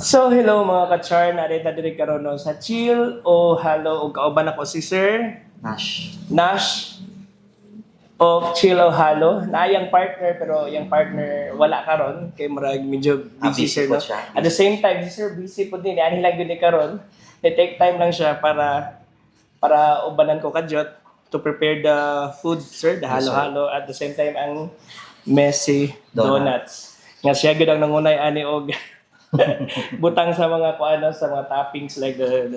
So hello mga ka-char, narita diri karon no sa chill o halo o kauban ako si Sir Nash of Chill o Halo. Naayang partner pero yung partner wala karon kay murag medyo busy Busy sir po no. siya. At the same time si Sir busy po din ani lang gyud ni karon. I-take time lang siya para ubanan ko kadyot to prepare the food sir, the Yes, sir. halo-halo at the same time ang messy Donut. donuts. Nga siya gyud ang nangunay ani og butang sa mga kuano sa mga toppings like the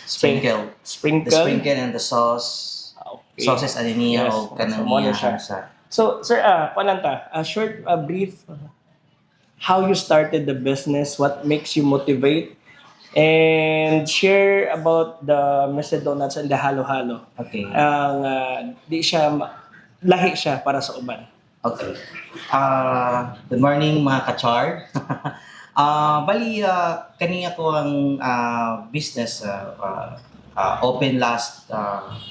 Sprinkle. sprinkle. The sprinkle and the sauce. Okay. Sauces ani niya Yes. o kanang So, mo na niya siya. sa So, sir, kuanan ta, a short, brief, how you started the business, what makes you motivate, and share about the Mr. Donuts and the halo-halo. Okay. Ang di siya, lahi siya para sa uban. Okay. Good morning mga ka-char. Bali, kaniya ko ang business open last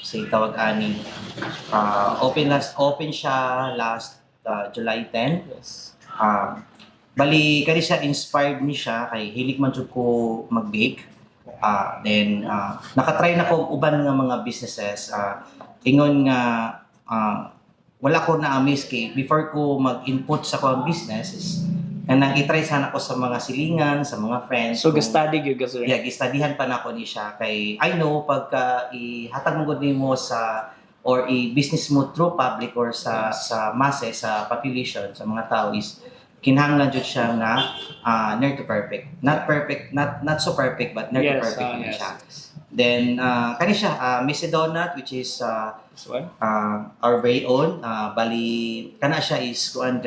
say tawag ani open siya last July 10. Yes. Bali kani siya inspired ni siya kay hilig man jud ko mag-bake. Then nakatry na ko uban nga mga businesses ingon nga wala ko na amaze kay before ko mag-input sa kong business is nang i-try sana ko sa mga silingan, sa mga friends. So, kung- ga-study yun ka, sir? Yeah, gistadihan pa na ako ni siya kay I know pagka ihatag mo gud nimo sa or i-business mo through public or sa masses, sa population, sa mga tao is kinahanglan jud siya nga near to perfect. Not perfect, not so perfect but near to perfect na yes. siya. Then kani siya Missy Donut which is This one? our very own bali kana siya is kuan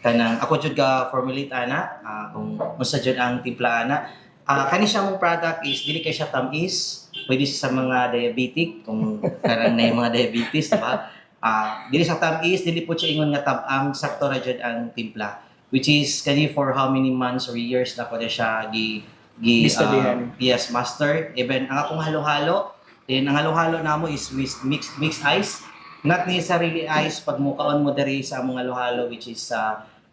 kanang ako jud ga formulate ana kung unsa jud ang timpla ana kani siya mong product is dili kay siya tamis pwede siya sa mga diabetic kung karang na mga diabetes diba dili siya tamis dili po siya ingon nga tab-ang sakto ra jud ang timpla which is kani for how many months or years na ko na siya Gistudihan. yes master even ang akong halo-halo then ang halo-halo namo is with mixed ice not necessarily ice pag mukaon mo diri sa among halo-halo which is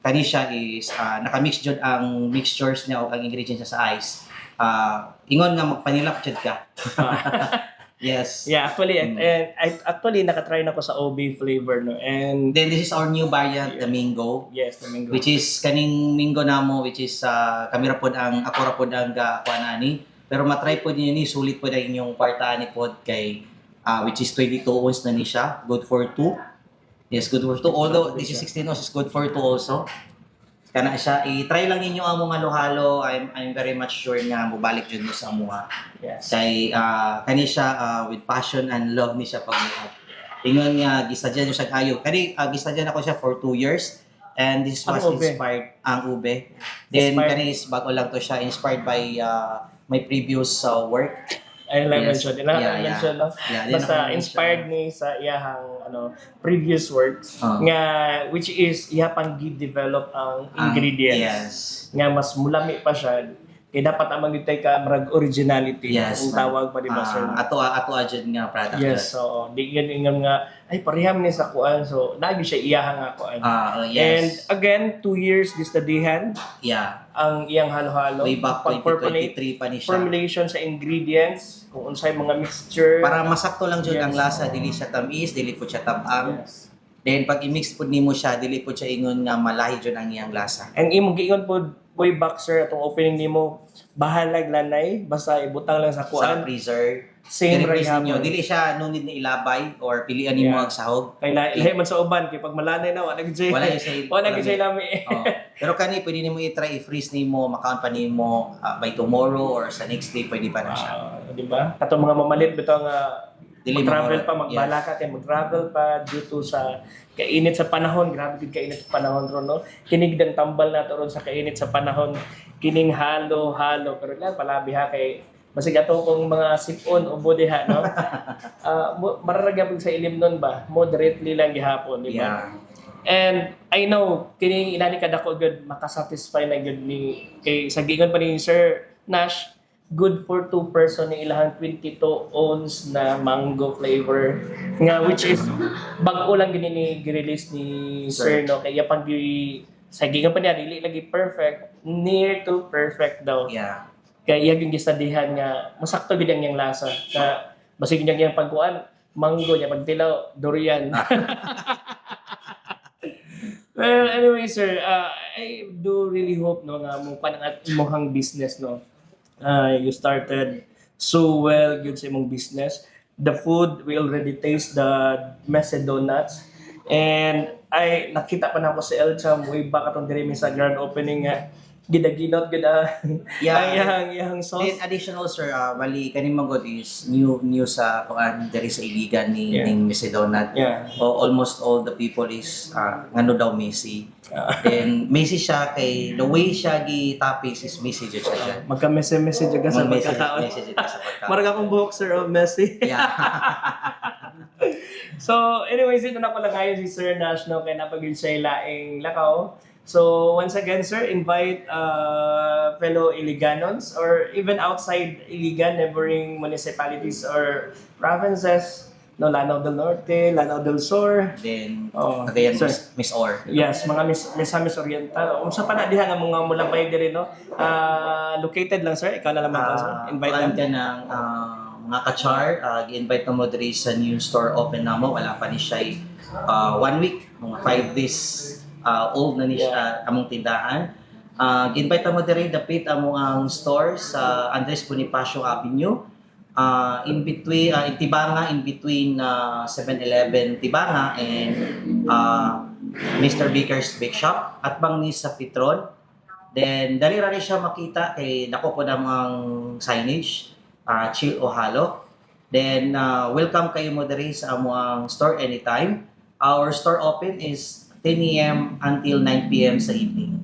kani siya is naka-mix jud ang mixtures niya o ang ingredients niya sa ice. Ingon nga magpanilap jud ka. Yes. Yeah, actually, and actually, nakatry na ko sa OB flavor, no? And, Then this is our new variant, the mango, yes, the mango. which is kaning mango namo which is kami ra pod ang ako ra pod ang kuanani. Pero matry pod niyo ni sulit pod ang inyong kwartaani pod kay which is 22 ounce na ni siya, good for 2. Yes, good for 2. Although this is 16 ounces, good for 2 also. Kana siya, i-try lang ninyo ang mga halo-halo. I'm very much sure nga mubalik jud mo sa amuha. Yes. Kay kani siya with passion and love ni siya pagbuhat. Ingon nga gistadyan siya kayo. Kani gistadyan ako siya for 2 years and this was Ang ube. inspired ang ube. Then Inspired. kani is bago lang to siya inspired by my previous work. Ayun lang Yes. mention. Yeah. Mention, no? Yeah, din Basta ako inspired ni sa iyahang previous works nga which is iya pang gi-develop ang ingredients. Yes. Nga mas mulami pa siya. Kaya dapat amang ditay ka marag originality. Yes, Ang tawag pa di ba sir? ato jud nga product. Yes, so di yan ingon nga ay pareham ni sa kuan. So lagi siya iyahang nga kuan. And Yes. again, 2 years gistudihan Yeah. ang iyang halo-halo. Way back Pag-formulate 2023 pa ni siya. formulation sa ingredients, kung unsay mga mixture. Para masakto lang jud Yes. ang lasa, dili siya tamis, dili po siya tab-ang. Yes. Then pag i-mix pud nimo siya, dili po siya ingon nga malahi jud ang iyang lasa. Ang imong giingon po way back sir atong opening nimo bahalag lanay basta ibutang lang sa Sa kuan. freezer, Same i-freeze right ninyo. Dili siya no need na ilabay or pilian nimo Yeah. ang sahog. Kay lahi man sa uban kay pag malanay na wala gyud Wala yung say. wala gyud lami. Oh. Pero kani pwede nimo i-try i-freeze nimo, makaon pa nimo by tomorrow or sa next day pwede pa na siya. Di ba? Katong mga mamalit bitaw nga Dili mag-travel mo- pa, magbala ka kay mag-travel pa due to sa kainit sa panahon. Grabe gid kainit sa panahon ron, no? Kinig dan tambal na ron sa kainit sa panahon. Kining halo-halo. Pero lang, palabi ha kay basig ato kung mga sipon o budiha, no? Mararagabig sa ilim nun ba? Moderately lang gihapon, di ba? Yeah. And I know, kining inani kadako good makasatisfy na good ni kay sa giingon pa ni Sir Nash, good for 2 person ni ilahang 22 ounce na mango flavor nga which is bag-o lang gini ni gi-release ni Sir no kaya pang sa gigan pa niya dili lagi perfect, near to perfect daw. Yeah. Kaya iyang yung gistadihan nga masakto gid ang iyang lasa. Ka basig niya iyang pagkuan, mango niya pagtilaw, durian. Well, anyway, sir, I do really hope no nga mo pa at imong business no. You started so well good sa imong business. The food, we already taste the messy donuts. And ay nakita pa na ako sa Elcham way back atong diri sa grand opening nga gidaginot gid Yeah. yang sauce. Then additional sir, bali kaning manggod is new sa kuan diri sa iligan ni Yeah. ning Missy Donut. Yeah. Almost all the people is ngano daw Missy. Then Missy siya kay the way siya gi-toppings is Missy jud siya dyan. Magka-messy jud ka sa pagkakaon. Messy jud ka sa pagkaon. Marag akong buhok sir of messy. Yeah. So, anyways, ito na pala kayo si Sir Nash, no? Kaya napagin siya laing lakaw. So, once again, sir, invite fellow Iliganons or even outside Iligan, neighboring municipalities or provinces, no? Lanao del Norte, Lanao del Sur. Then Oh, again sir. Miss Or. Yes, mga Misamis Oriental. Unsa pa na diha nga mga mulabay diri, no? Located lang, sir. Ikaw na lang sir. Invite Kuan them. ka ng mga ka-char, gi-invite ka mo diri sa new store open namo. Wala pa ni siya 1 week, mga 5 days old na ni siya among tindahan. Gi-invite ka mo diri dapit amo ang store sa Andres Bonifacio Avenue. In between in Tibanga, in between 7-Eleven Tibanga and Mr. Baker's Bake Shop at bang ni sa Petron. Then dali ra ni siya makita kay dako po namang signage, chill o halo. Then welcome kayo mo diri sa among store anytime. Our store open is 10 a.m. until 9 p.m. sa evening.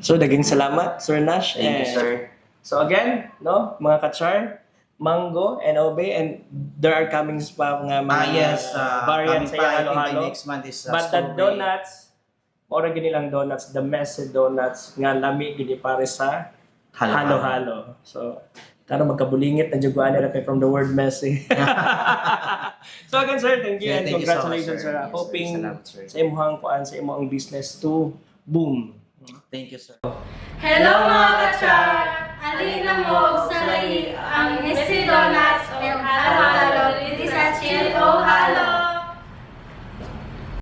So, daghang salamat, Sir Nash. Thank you, And- sir. So again, no, mga ka-char, mango and obe, and there are comings pa mga Yes, variants coming pa, I sa think by halo-halo. next month is But the strawberry. donuts, ora gini lang donuts, the messy donuts nga lami gini pare sa halo-halo. So tara magkabulingit na juguan nila from the word messy. So again, sir, thank you Yeah, and thank you so much, congratulations, sir. sir. Yes, sir. Hoping Salamat, sir. sa imong kuan sa imong business to boom. Thank you, sir. Hello mga ka-char! Alina mo sa lahi ang Messy Donuts o halo-halo. It is a chill o halo.